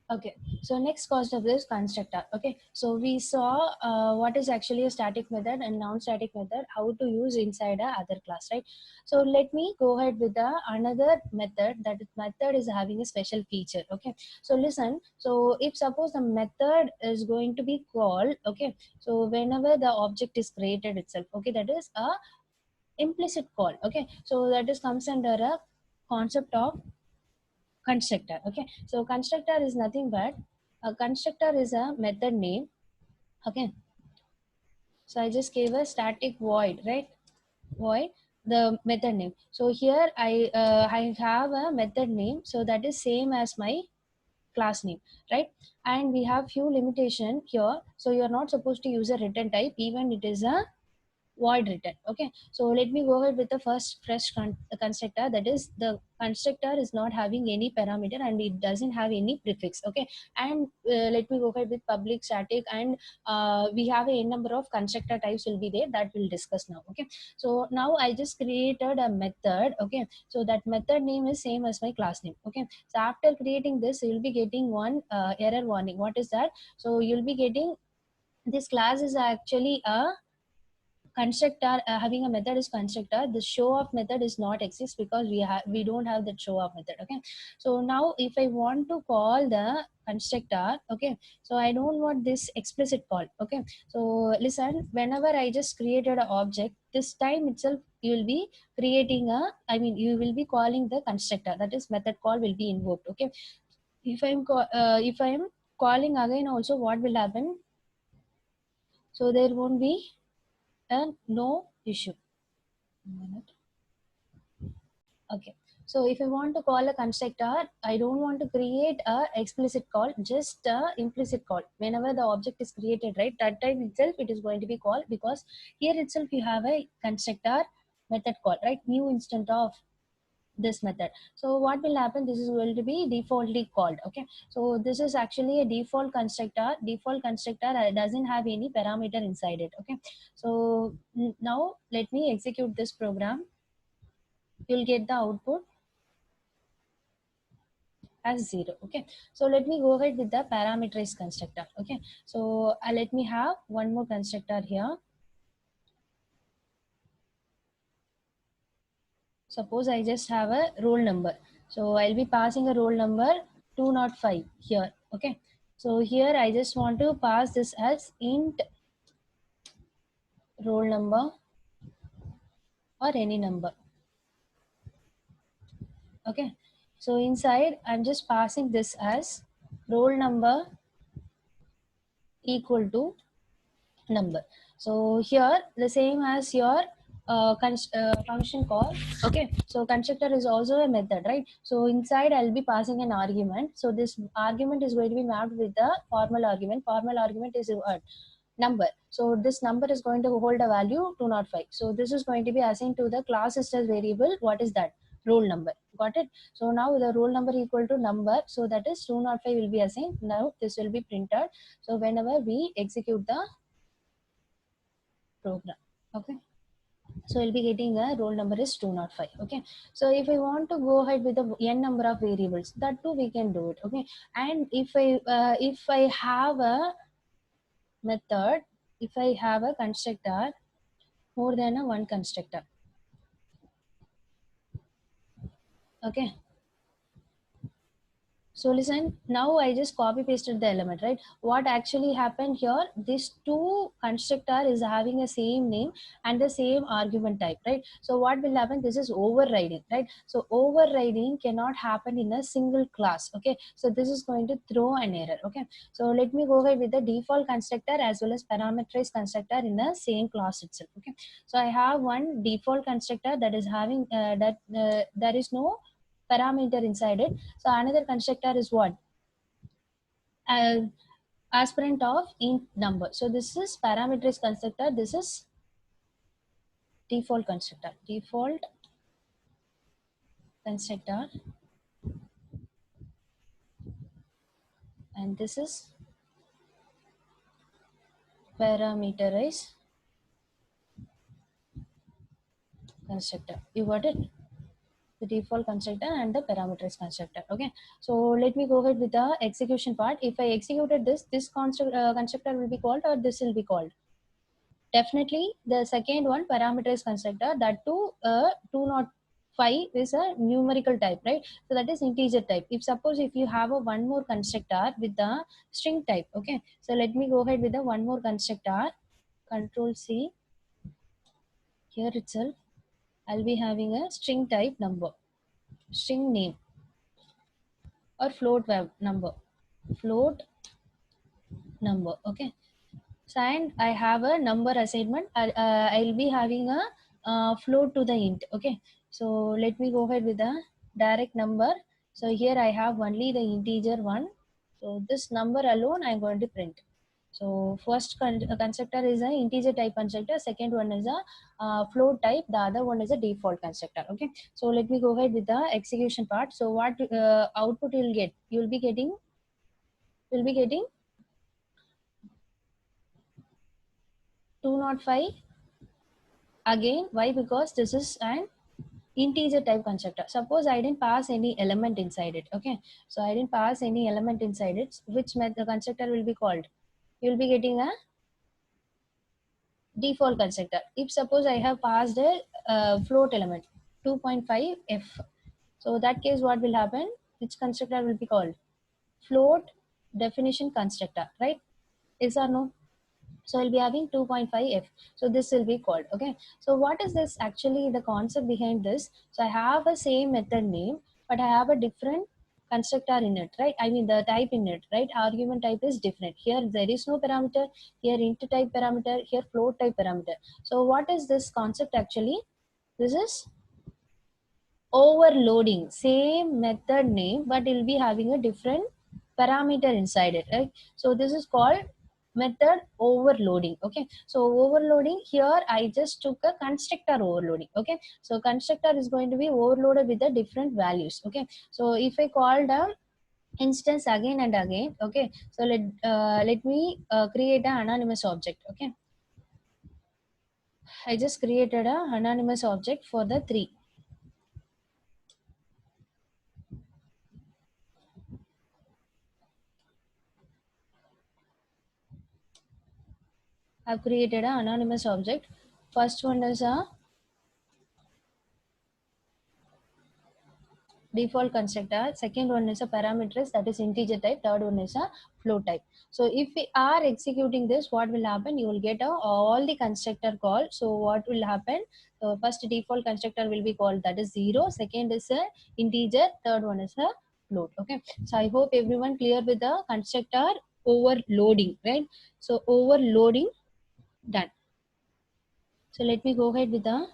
Okay, so next concept is constructor. Okay, so we saw what is actually a static method and non-static method, how to use inside a other class, right? So let me go ahead with the another method. That method is having a special feature. Okay, so listen. So if suppose the method is going to be called, okay, so whenever the object is created itself, okay, that is a implicit call. Okay, so that is comes under a concept of constructor. Okay, so constructor is nothing but a constructor is a method name. Okay, so I just gave a static void, right? Void the method name. So here I have a method name, so that is same as my class name, right? And we have few limitation here, so you are not supposed to use a return type even it is a void return. Okay, so let me go ahead with the first fresh constructor. That is, the constructor is not having any parameter and it doesn't have any prefix. Okay, and let me go ahead with public static, and we have a n number of constructor types will be there, that we'll discuss now. Okay, so now I just created a method. Okay, so that method name is same as my class name. Okay, so after creating this you'll be getting one error warning. What is that? So you'll be getting, this class is actually a constructor, having a method is constructor. The show off method is not exist because we don't have that show off method. Okay, so now if I want to call the constructor, okay, so I don't want this explicit call. Okay, so listen, whenever I just created an object, this time itself you will be creating a, I mean you will be calling the constructor, that is method call will be invoked. Okay, if I'm calling again also, what will happen? So there won't be a no issue. Minute. Okay. So if I want to call a constructor, I don't want to create a explicit call, just a implicit call. Whenever the object is created, right, that time itself it is going to be called, because here itself you have a constructor method call, right? New instant of this method. So what will happen? This is going to be defaultly called. Okay. So this is actually a default constructor. Default constructor doesn't have any parameter inside it. Okay. So now let me execute this program. You'll get the output as 0. Okay, so let me go ahead with the parameterized constructor. Okay, so let me have one more constructor here. Suppose I just have a roll number, so I'll be passing a roll number 205 here. Okay, so here I just want to pass this as int roll number or any number. Okay, so inside I'm just passing this as roll number equal to number. So here the same as your function call. Okay, so constructor is also a method, right? So inside I'll be passing an argument. So this argument is going to be mapped with the formal argument. Formal argument is a number. So this number is going to hold a value 205. So this is going to be assigned to the class system variable. What is that? Roll number. Got it? So now the roll number equal to number, so that is 205 will be assigned. Now this will be printed. So whenever we execute the program. Okay, so we'll be getting a roll number is 205. Okay, so if I want to go ahead with the n number of variables, that too we can do it. Okay, and if I have a method, if I have a constructor more than a one constructor. Okay, so listen, now I just copy pasted the element, right? What actually happened here, this two constructor is having a same name and the same argument type, right? So what will happen? This is overriding, right? So overriding cannot happen in a single class. Okay, so this is going to throw an error. Okay, so let me go ahead with the default constructor as well as parameterized constructor in the same class itself. Okay, so I have one default constructor that is having there is no parameter inside it. So another constructor is what? Uh, Aspirant of int number. So this is parameterized constructor. This is default constructor. Default constructor, and this is parameterized constructor. You got it? the default constructor and the parameterized constructor. Okay, so let me go ahead with the execution part. If I executed this constructor will be called, or this will be called? Definitely the second one, parameterized constructor, that too 205 is a numerical type, right? So that is integer type. If suppose if you have a one more constructor with the string type, okay, so let me go ahead with the one more constructor. Control C. Here itself I'll be having a string type number, string name, or float number, float number. Okay, so and I have a number assignment. I'll be having a float to the int. Okay, so let me go ahead with the direct number. So here I have only the integer one, so this number alone I'm going to print. So first constructor is an integer type constructor, second one is a float type, the other one is a default constructor. Okay, so let me go ahead with the execution part. So what output you'll get? You'll be getting 205 again. Why? Because this is an integer type constructor. Suppose I didn't pass any element inside it. Okay, so I didn't pass any element inside it. Which method constructor will be called? You'll be getting a default constructor. If suppose I have passed a float element 2.5 f, so that case what will happen? Which constructor will be called? Float definition constructor, right? Is or no? So I'll be having 2.5 f, so this will be called. Okay, so what is this actually, the concept behind this? So I have a same method name, but I have a different constructor in it, right? I mean the type in it, right? Argument type is different. Here there is no parameter, here int type parameter, here float type parameter. So what is this concept actually? This is overloading, same method name, but it will be having a different parameter inside it, right? So this is called method overloading. Okay, so overloading, here I just took a constructor overloading. Okay, so constructor is going to be overloaded with the different values. Okay, so if I call the instance again and again, okay, so let me create an anonymous object. Okay, I just created a anonymous object for the 3. I've created an anonymous object. First one is a default constructor. Second one is a parameter, that is integer type. Third one is a float type. So if we are executing this, what will happen? You will get all the constructor call. So what will happen? So first default constructor will be called, that is 0. Second is a integer. Third one is a float. Okay. So I hope everyone clear with the constructor overloading, right? So overloading done. So let me go ahead with the